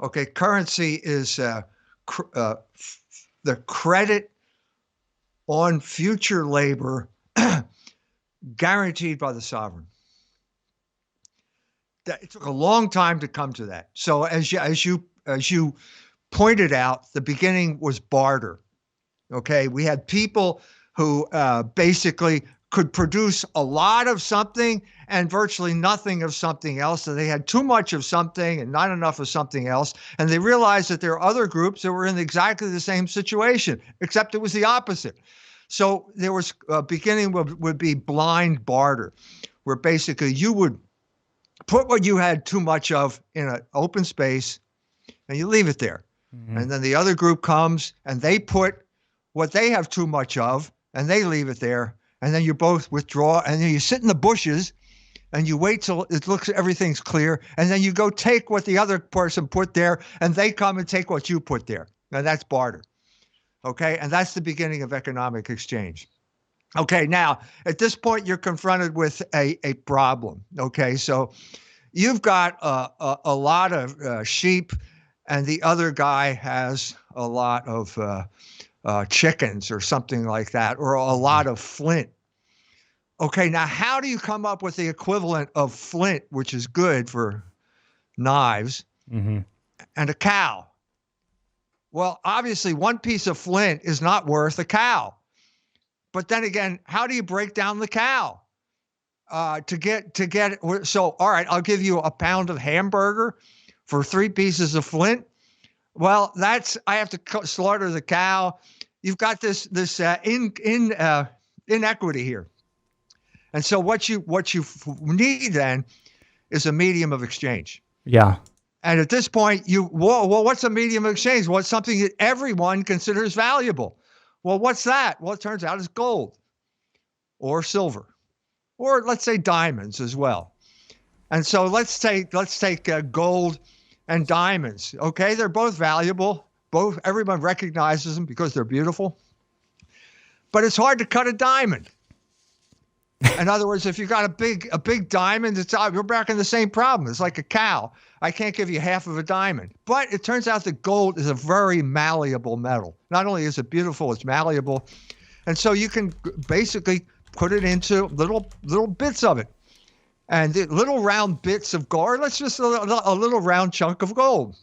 Okay, currency is the credit on future labor guaranteed by the sovereign. It took a long time to come to that. So as you pointed out, the beginning was barter. Okay, we had people who basically could produce a lot of something and virtually nothing of something else. So they had too much of something and not enough of something else. And they realized that there are other groups that were in exactly the same situation, except it was the opposite. So there was beginning would be blind barter, where basically you would put what you had too much of in an open space and you leave it there. Mm-hmm. And then the other group comes and they put what they have too much of and they leave it there. And then you both withdraw and then you sit in the bushes and you wait till it looks everything's clear. And then you go take what the other person put there and they come and take what you put there. Now that's barter. Okay. And that's the beginning of economic exchange. Okay. Now at this point, you're confronted with a problem. Okay. So you've got a lot of sheep and the other guy has a lot of chickens or something like that, or a lot of flint. Okay, now how do you come up with the equivalent of flint, which is good for knives, Mm-hmm. and a cow? Well, obviously, one piece of flint is not worth a cow. But then again, how do you break down the cow to get? So, all right, I'll give you a pound of hamburger for 3 pieces of flint. Well, I have to slaughter the cow. You've got this inequity here, and so what you need then is a medium of exchange. Yeah. And at this point, what's a medium of exchange? Well, it's something that everyone considers valuable. Well, what's that? Well, it turns out it's gold, or silver, or let's say diamonds as well. And so let's take gold and diamonds. Okay, they're both valuable. Both everyone recognizes them because they're beautiful. But it's hard to cut a diamond. In other words, if you got a big diamond, you're back in the same problem. It's like a cow. I can't give you half of a diamond. But it turns out that gold is a very malleable metal. Not only is it beautiful, it's malleable. And so you can basically put it into little bits of it. And the little round bits of gold, let's just a little round chunk of gold.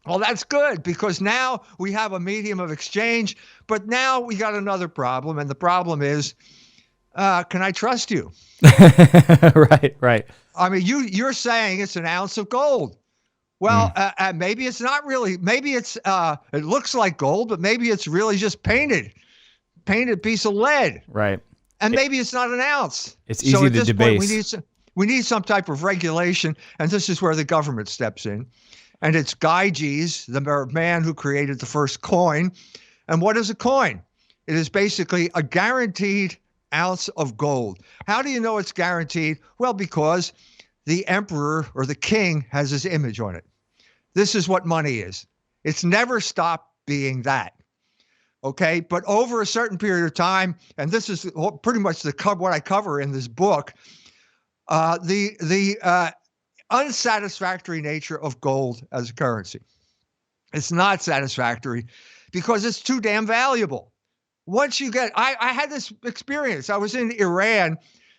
Well, that's good because now we have a medium of exchange, but now we got another problem. And the problem is, can I trust you? Right. I mean, you're saying it's an ounce of gold. Well, maybe it's not really. Maybe it looks like gold, but maybe it's really just painted piece of lead. Right. And maybe it's not an ounce. It's easy to debase. Point, we need some type of regulation, and this is where the government steps in. And it's Gyges, the man who created the first coin. And what is a coin? It is basically a guaranteed ounce of gold. How do you know it's guaranteed? Well, because the emperor or the king has his image on it. This is what money is. It's never stopped being that. Okay, but over a certain period of time, and this is pretty much what I cover in this book, the unsatisfactory nature of gold as a currency. It's not satisfactory because it's too damn valuable. Once you get, I had this experience. I was in Iran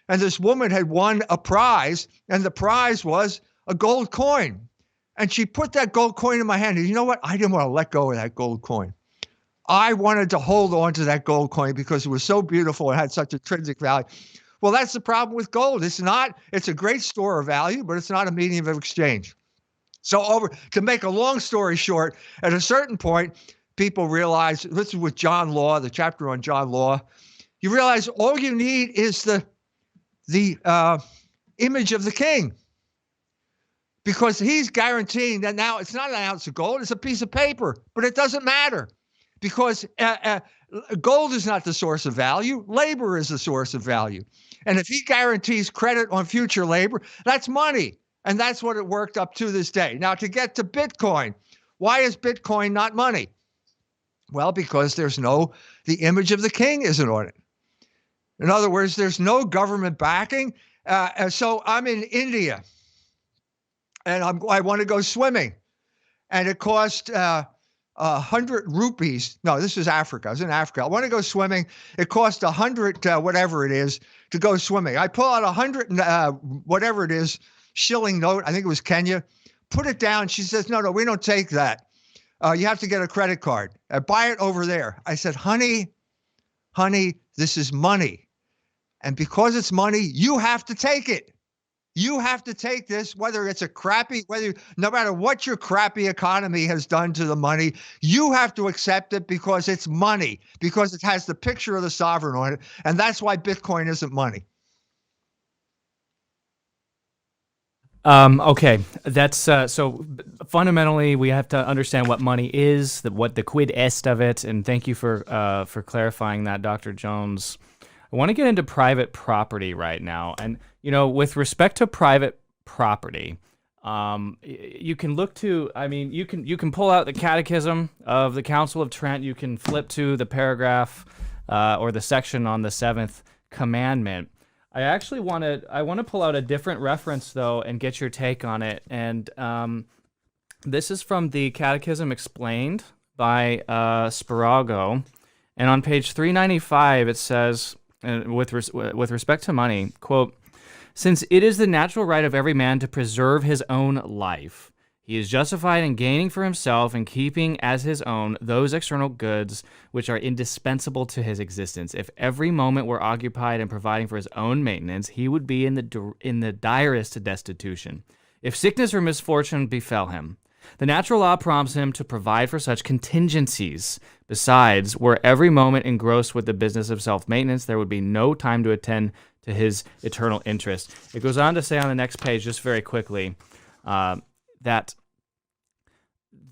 and this woman had won a prize and the prize was a gold coin. And she put that gold coin in my hand. And you know what? I didn't want to let go of that gold coin. I wanted to hold on to that gold coin because it was so beautiful. It had such intrinsic value. Well, that's the problem with gold. It's a great store of value, but it's not a medium of exchange. So to make a long story short, at a certain point, people realize, this is with John Law, the chapter on John Law, you realize all you need is the image of the king. Because he's guaranteeing that now it's not an ounce of gold, it's a piece of paper, but it doesn't matter. Because gold is not the source of value. Labor is the source of value. And if he guarantees credit on future labor, that's money. And that's what it worked up to this day. Now, to get to Bitcoin, why is Bitcoin not money? Well, because the image of the king isn't on it. In other words, there's no government backing. And so I'm in India and I want to go swimming. and it cost 100 rupees. No, this is Africa. I was in Africa. I want to go swimming. It cost 100, whatever it is, to go swimming. I pull out 100, whatever it is, shilling note. I think it was Kenya. Put it down. She says, no, we don't take that. You have to get a credit card. Buy it over there. I said, honey, this is money. And because it's money, you have to take it. You have to take this, whether it's no matter what your crappy economy has done to the money, you have to accept it because it's money, because it has the picture of the sovereign on it. And that's why Bitcoin isn't money. Okay, that's so fundamentally we have to understand what money is, what the quid est of it, and thank you for clarifying that, Dr. Jones. I want to get into private property right now, and with respect to private property, you can look to, you can pull out the Catechism of the Council of Trent. You can flip to the paragraph or the section on the 7th commandment. I actually want to pull out a different reference though and get your take on it. And this is from the Catechism Explained by Spirago, and on page 395 it says, with respect to money, quote, "Since it is the natural right of every man to preserve his own life, he is justified in gaining for himself and keeping as his own those external goods which are indispensable to his existence. If every moment were occupied in providing for his own maintenance, he would be in the direst destitution, if sickness or misfortune befell him. The natural law prompts him to provide for such contingencies. Besides, were every moment engrossed with the business of self-maintenance, there would be no time to attend to his eternal interest." It goes on to say on the next page, just very quickly, that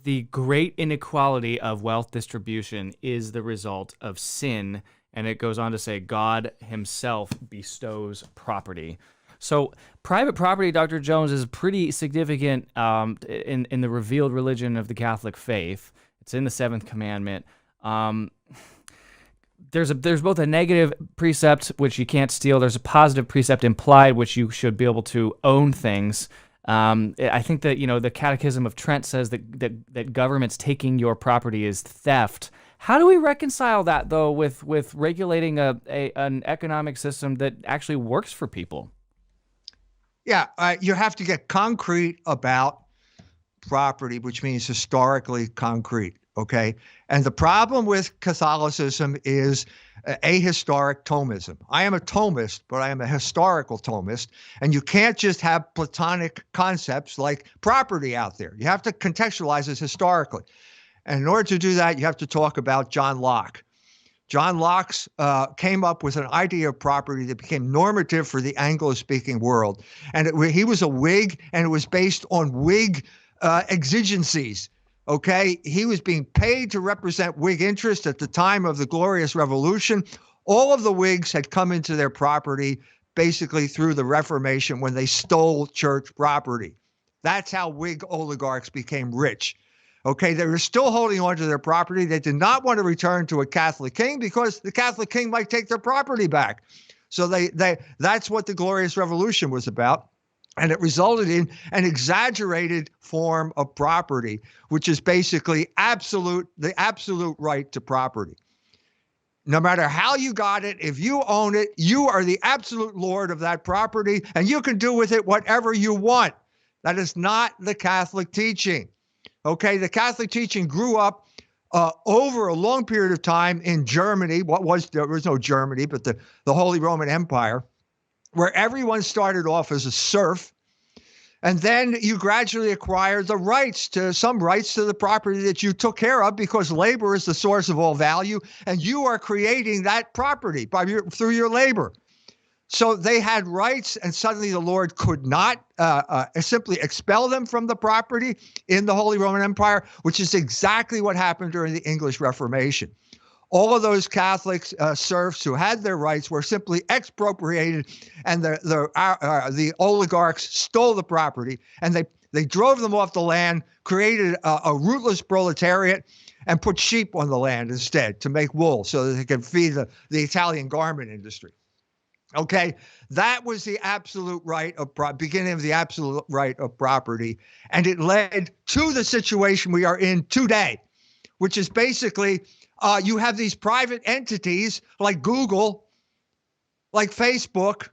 the great inequality of wealth distribution is the result of sin, and it goes on to say God himself bestows property. So private property, Dr. Jones, is pretty significant in the revealed religion of the Catholic faith. It's in the 7th commandment. There's both a negative precept, which you can't steal. There's a positive precept implied, which you should be able to own things. I think that the Catechism of Trent says that government's taking your property is theft. How do we reconcile that though with regulating an economic system that actually works for people? Yeah, you have to get concrete about property, which means historically concrete. Okay, and the problem with Catholicism is ahistoric Thomism. I am a Thomist, but I am a historical Thomist, and you can't just have Platonic concepts like property out there. You have to contextualize it historically. And in order to do that, you have to talk about John Locke. John Locke came up with an idea of property that became normative for the Anglo-speaking world. And he was a Whig, and it was based on Whig exigencies. Okay, he was being paid to represent Whig interest at the time of the Glorious Revolution. All of the Whigs had come into their property basically through the Reformation when they stole church property. That's how Whig oligarchs became rich. Okay, they were still holding on to their property. They did not want to return to a Catholic king because the Catholic king might take their property back. So that's what the Glorious Revolution was about. And it resulted in an exaggerated form of property, which is basically the absolute right to property. No matter how you got it, if you own it, you are the absolute lord of that property, and you can do with it whatever you want. That is not the Catholic teaching. Okay, the Catholic teaching grew up over a long period of time in Germany. There was no Germany, but the Holy Roman Empire, where everyone started off as a serf, and then you gradually acquired the rights to the property that you took care of, because labor is the source of all value, and you are creating that property through your labor. So they had rights, and suddenly the Lord could not simply expel them from the property in the Holy Roman Empire, which is exactly what happened during the English Reformation. All of those Catholics, serfs who had their rights, were simply expropriated, and the oligarchs stole the property, and they drove them off the land, created a rootless proletariat, and put sheep on the land instead to make wool so that they could feed the Italian garment industry. Okay, that was the absolute right of beginning of the absolute right of property, and it led to the situation we are in today, which is basically you have these private entities like Google, like Facebook,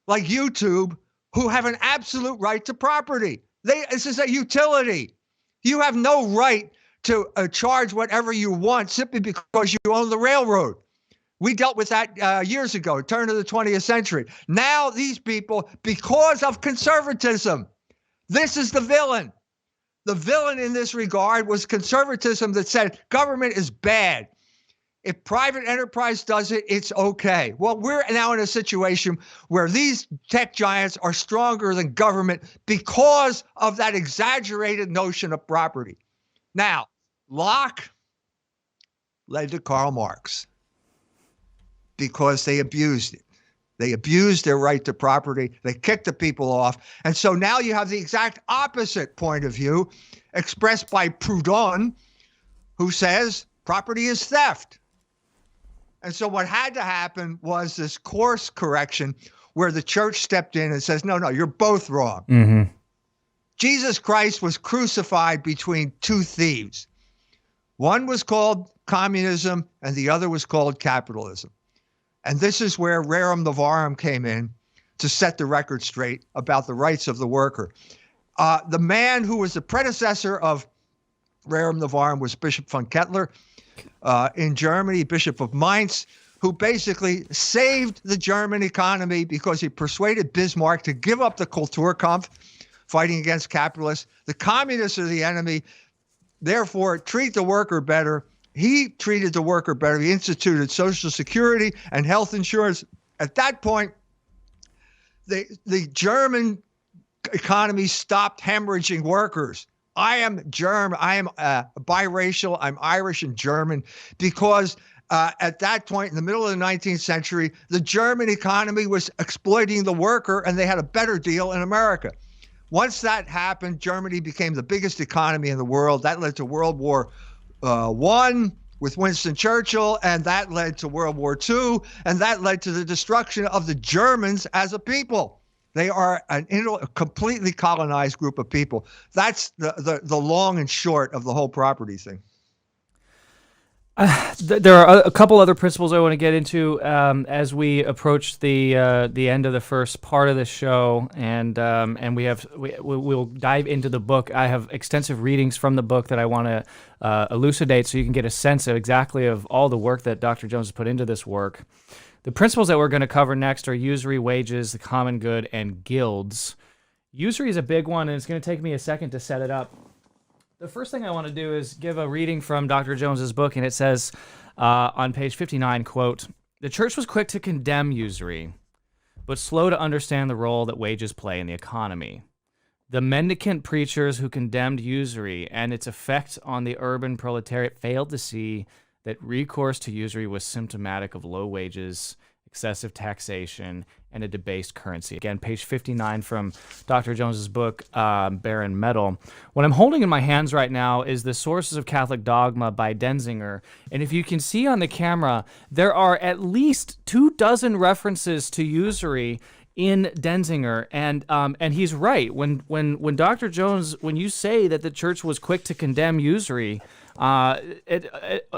like YouTube, who have an absolute right to property. This is a utility. You have no right to charge whatever you want simply because you own the railroad. We dealt with that years ago, turn of the 20th century. Now these people, because of conservatism, this is the villain. The villain in this regard was conservatism that said government is bad. If private enterprise does it, it's okay. Well, we're now in a situation where these tech giants are stronger than government because of that exaggerated notion of property. Now, Locke led to Karl Marx because they abused it. They abused their right to property. They kicked the people off. And so now you have the exact opposite point of view expressed by Proudhon, who says property is theft. And so what had to happen was this course correction where the church stepped in and says, no, you're both wrong. Mm-hmm. Jesus Christ was crucified between two thieves. One was called communism and the other was called capitalism. And this is where rerum novarum came in to set the record straight about the rights of the worker. The man who was the predecessor of rerum novarum was Bishop von Kettler in Germany, Bishop of Mainz, who basically saved the German economy because he persuaded Bismarck to give up the Kulturkampf, fighting against capitalists. The communists are the enemy, therefore treat the worker better. He treated the worker better. He instituted Social Security and health insurance. At that point, the German economy stopped hemorrhaging workers. I am German. I am biracial. I'm Irish and German because at that point in the middle of the 19th century, the German economy was exploiting the worker and they had a better deal in America. Once that happened, Germany became the biggest economy in the world. That led to World War I with Winston Churchill, and that led to World War II, and that led to the destruction of the Germans as a people. They are a completely colonized group of people. That's the long and short of the whole property thing. There are a couple other principles I want to get into as we approach the end of the first part of the show, and we'll dive into the book. I have extensive readings from the book that I want to elucidate, so you can get a sense of exactly of all the work that Dr. Jones has put into this work. The principles that we're going to cover next are usury, wages, the common good, and guilds. Usury is a big one, and it's going to take me a second to set it up. The first thing I want to do is give a reading from Dr. Jones's book, and it says on page 59, quote, "The church was quick to condemn usury, but slow to understand the role that wages play in the economy. The mendicant preachers who condemned usury and its effect on the urban proletariat failed to see that recourse to usury was symptomatic of low wages, excessive taxation, and a debased currency." Again, page 59 from Dr. Jones's book, Barren Metal. What I'm holding in my hands right now is the Sources of Catholic Dogma by Denzinger. And if you can see on the camera, there are at least 24 references to usury in Denzinger, and he's right. When Dr. Jones, when you say that the church was quick to condemn usury,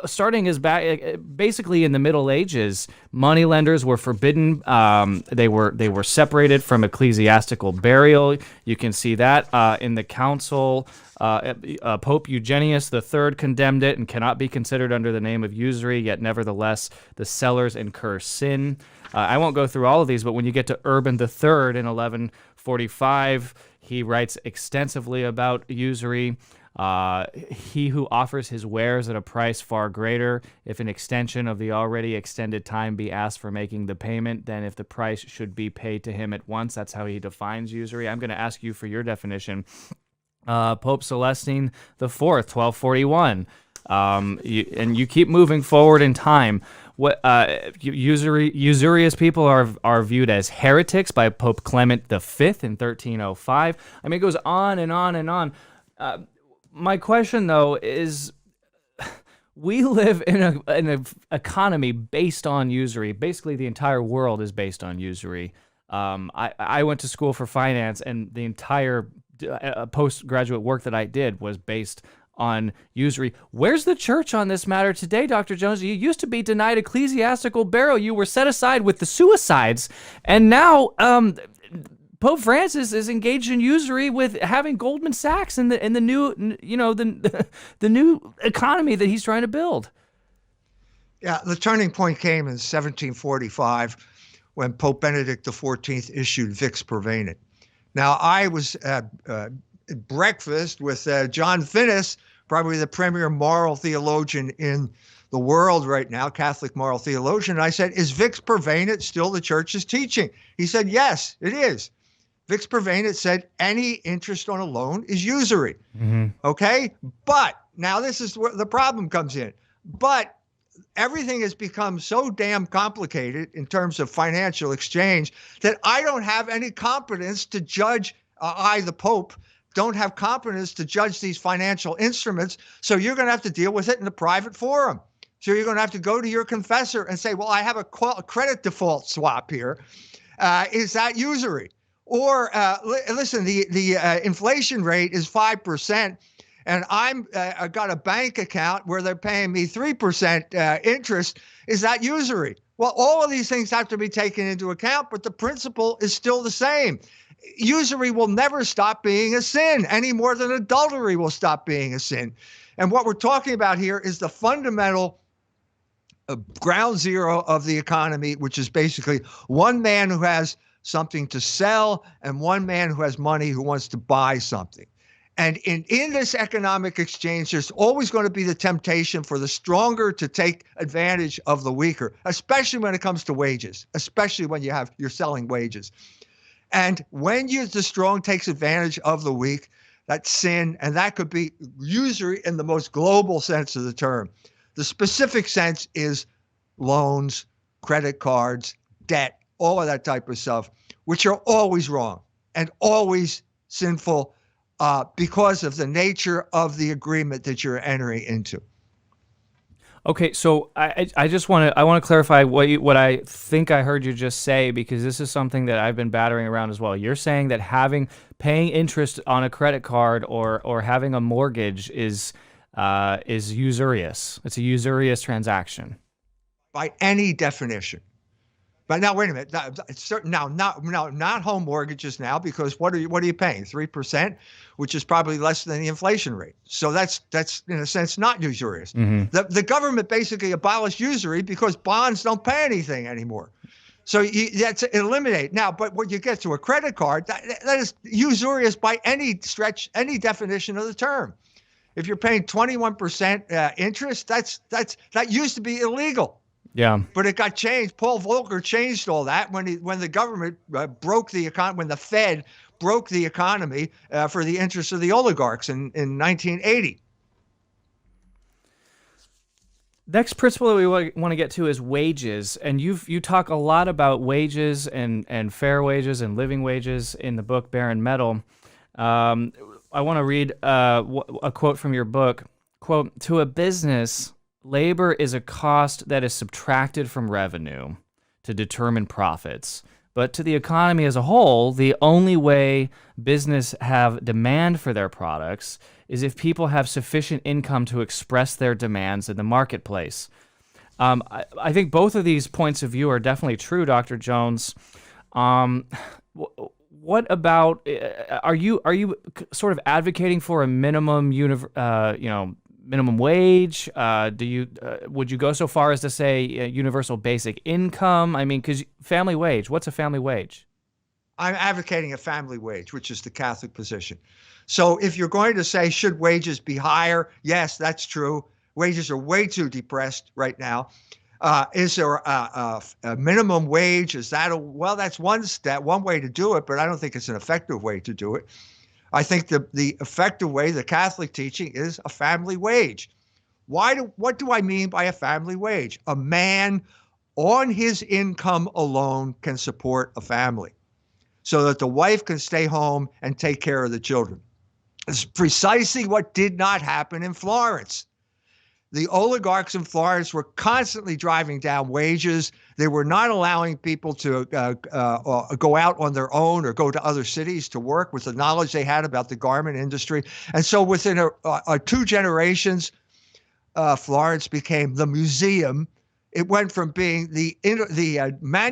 starting as basically in the Middle Ages, moneylenders were forbidden. They were separated from ecclesiastical burial. You can see that in the council. Pope Eugenius III condemned it and cannot be considered under the name of usury, yet nevertheless the sellers incur sin. I won't go through all of these, but when you get to Urban III in 1145, he writes extensively about usury. He who offers his wares at a price far greater, if an extension of the already extended time be asked for making the payment, then if the price should be paid to him at once. That's how he defines usury. I'm going to ask you for your definition. Pope Celestine IV, 1241. And you keep moving forward in time. What usurious people are viewed as heretics by Pope Clement V in 1305. I mean, it goes on and on and on. My question, though, is we live in an economy based on usury. Basically, the entire world is based on usury. I went to school for finance, and the entire postgraduate work that I did was based on usury. Where's the church on this matter today, Dr. Jones? You used to be denied ecclesiastical burial. You were set aside with the suicides, and now Pope Francis is engaged in usury with having Goldman Sachs in the new, you know, the new economy that he's trying to build. Yeah, the turning point came in 1745 when Pope Benedict XIV issued Vix Purvenit. Now, I was at breakfast with John Finnis, probably the premier moral theologian in the world right now, Catholic moral theologian. And I said, is Vix Purvenit still the church's teaching? He said, yes, it is. Vix Purvenit said any interest on a loan is usury. Mm-hmm. Okay? But now this is where the problem comes in. But everything has become so damn complicated in terms of financial exchange that I don't have any competence to judge, I, the Pope, don't have competence to judge these financial instruments. So you're going to have to deal with it in a private forum. So you're going to have to go to your confessor and say, well, I have a credit default swap here. Is that usury? Or listen, the inflation rate is 5%. And I got a bank account where they're paying me 3% interest. Is that usury? Well, all of these things have to be taken into account, but the principle is still the same. Usury will never stop being a sin any more than adultery will stop being a sin. And what we're talking about here is the fundamental ground zero of the economy, which is basically one man who has something to sell and one man who has money who wants to buy something. And in this economic exchange, there's always going to be the temptation for the stronger to take advantage of the weaker, especially when it comes to wages, especially when you're selling wages. And when the strong takes advantage of the weak, that's sin, and that could be usury in the most global sense of the term. The specific sense is loans, credit cards, debt, all of that type of stuff, which are always wrong and always sinful, because of the nature of the agreement that you're entering into. Okay, so I just want to clarify what I think I heard you just say, because this is something that I've been battering around as well. You're saying that paying interest on a credit card or having a mortgage is usurious. It's a usurious transaction by any definition. But now, wait a minute. Not home mortgages now, because what are you paying? 3%, which is probably less than the inflation rate. So that's in a sense not usurious. Mm-hmm. The government basically abolished usury because bonds don't pay anything anymore. So that's eliminate now. But when you get to a credit card, that is usurious by any stretch, any definition of the term. If you're paying 21% interest, that used to be illegal. Yeah, but it got changed. Paul Volcker changed all that when the government broke the economy, when the Fed broke the economy for the interests of the oligarchs in 1980. Next principle that we want to get to is wages, and you talk a lot about wages and fair wages and living wages in the book Barren Metal. I want to read a quote from your book. Quote, "To a business, labor is a cost that is subtracted from revenue to determine profits. But to the economy as a whole, the only way business have demand for their products is if people have sufficient income to express their demands in the marketplace." I think both of these points of view are definitely true, Dr. Jones. What about, are you sort of advocating for a minimum minimum wage? Would you go so far as to say universal basic income? I mean, because family wage, what's a family wage? I'm advocating a family wage, which is the Catholic position. So if you're going to say, should wages be higher? Yes, that's true. Wages are way too depressed right now. Is there a minimum wage? Well, that's one way to do it, but I don't think it's an effective way to do it. I think the effective way, the Catholic teaching, is a family wage. What do I mean by a family wage? A man on his income alone can support a family so that the wife can stay home and take care of the children. It's precisely what did not happen in Florence. The oligarchs in Florence were constantly driving down wages. They were not allowing people to go out on their own or go to other cities to work with the knowledge they had about the garment industry. And so within 2 generations, Florence became the museum. It went from being the